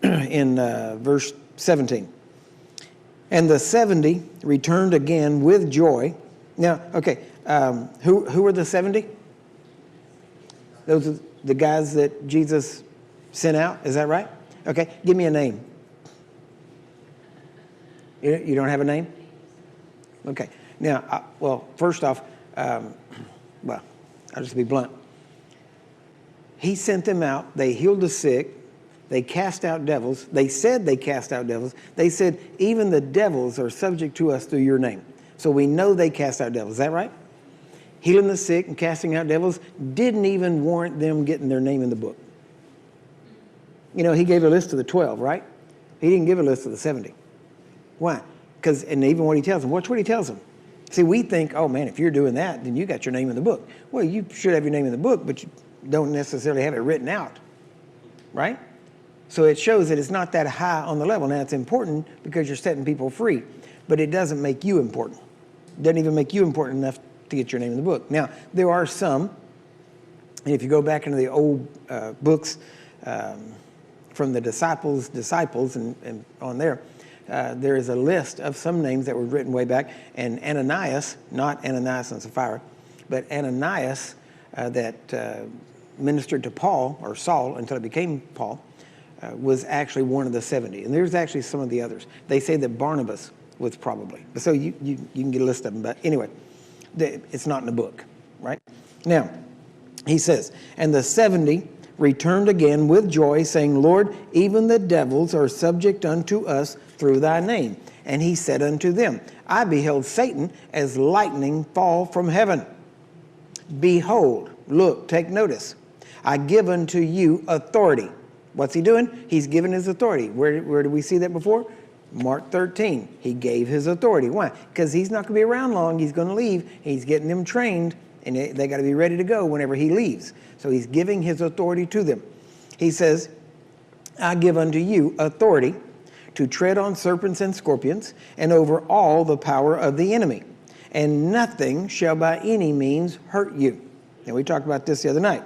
in verse 17. And the 70 returned again with joy. Now, okay, who were the 70? Those are the guys that Jesus sent out, is that right? Okay, give me a name. You don't have a name? Okay. Now, well, first off, I'll just be blunt. He sent them out. They healed the sick. They cast out devils. They said they cast out devils. They said, even the devils are subject to us through your name. So we know they cast out devils. Is that right? Healing the sick and casting out devils didn't even warrant them getting their name in the book. You know, he gave a list of the 12, right? He didn't give a list of the 70. Why? Because, and even what he tells them, watch what he tells them. See, we think, oh man, if you're doing that, then you got your name in the book. Well, you should have your name in the book, but you don't necessarily have it written out, right? So it shows that it's not that high on the level. Now, it's important because you're setting people free, but it doesn't make you important. It doesn't even make you important enough to get your name in the book. Now, there are some, and if you go back into the old books from the disciples and on there, there is a list of some names that were written way back, and Ananias, not Ananias and Sapphira, but Ananias that ministered to Paul, or Saul, until it became Paul, was actually one of the 70. And there's actually some of the others. They say that Barnabas was probably. So you can get a list of them. But anyway, it's not in the book, right? Now, he says, and the 70 returned again with joy, saying, Lord, even the devils are subject unto us through thy name. And he said unto them, I beheld Satan as lightning fall from heaven. Behold, look, take notice. I give unto you authority. What's he doing? He's given his authority. Where did we see that before? Mark 13. He gave his authority. Why? Because he's not going to be around long. He's going to leave. He's getting them trained, and they got to be ready to go whenever he leaves. So he's giving his authority to them. He says, I give unto you authority to tread on serpents and scorpions, and over all the power of the enemy, and nothing shall by any means hurt you. Now, we talked about this the other night.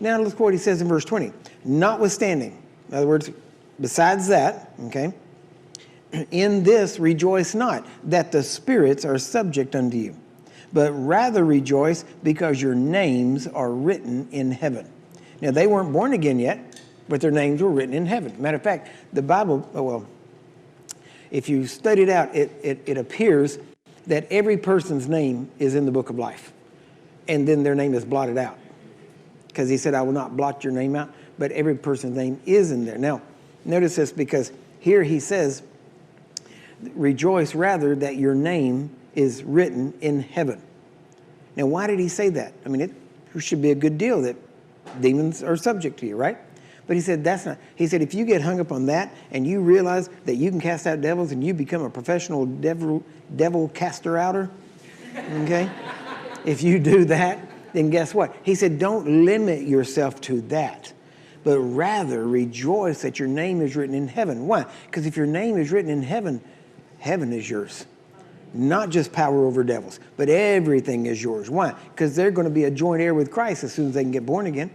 Now, look what he says in verse 20. Notwithstanding, in other words, besides that, okay, in this rejoice not, that the spirits are subject unto you, but rather rejoice because your names are written in heaven. Now, they weren't born again yet, but their names were written in heaven. Matter of fact, the Bible, well, if you study it out, it appears that every person's name is in the book of life, and then their name is blotted out. Because he said, I will not blot your name out, but every person's name is in there. Now, notice this, because here he says, rejoice rather that your name is written in heaven. Now, why did he say that? I mean, it should be a good deal that demons are subject to you, right? But he said, that's not. He said, if you get hung up on that and you realize that you can cast out devils and you become a professional devil caster outer, okay? If you do that, then guess what? He said, don't limit yourself to that, but rather rejoice that your name is written in heaven. Why? Because if your name is written in heaven, heaven is yours. Not just power over devils, but everything is yours. Why? Because they're going to be a joint heir with Christ as soon as they can get born again.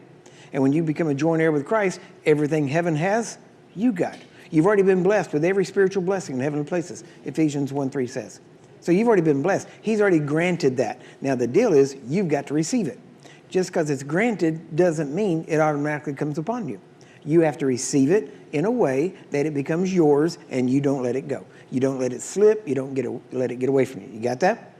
And when you become a joint heir with Christ, everything heaven has, you got. You've already been blessed with every spiritual blessing in heavenly places, Ephesians 1:3 says. So you've already been blessed. He's already granted that. Now the deal is you've got to receive it. Just because it's granted doesn't mean it automatically comes upon you. You have to receive it in a way that it becomes yours and you don't let it go. You don't let it slip. You don't let it get away from you. You got that?